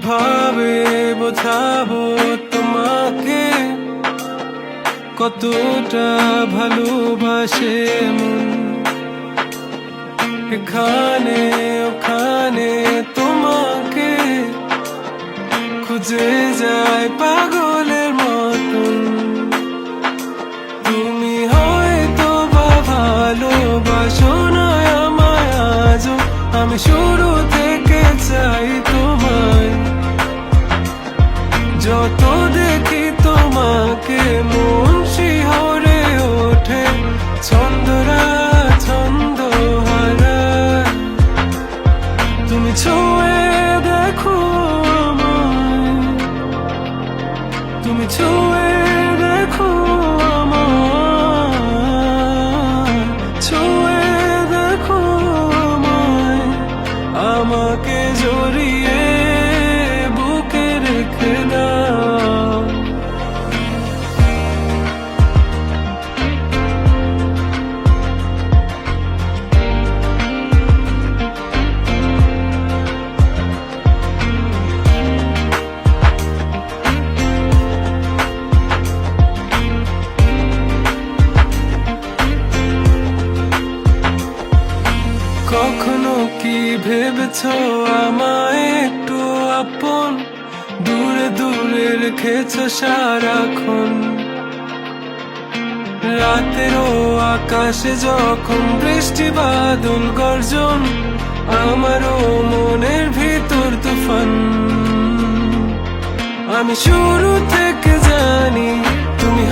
কিভাবে বোঝাবো তোমাকে কতটা ভালোবাসে মন। এখানে ওখানে তোমাকে খুঁজে যায় পাগলের মতন। তুমি হয়তো বা ভালোবাসো না আমায় আজও, আমি শুরু থেকে চাই তোমায়। যত দেখি তোমাকে মন শিহরে ওঠে, ছন্দরা ছন্দ হারায়। তুমি ছুঁয়ে দেখো আমায়, তুমি ছুঁয়ে দেখো আমায়, ছুঁয়ে দেখো আমায়, আমাকে জড়িয়ে বুকে রেখে দাও। কখনো কি ভেবেছো আমায় একটু আপন, দূরে দূরে রেখেছো সারাক্ষণ। রাতেরও আকাশে যখন বৃষ্টি বাদল গর্জন, আমারও মনের ভিতর তুফান। আমি শুরু থেকে জানি তুমি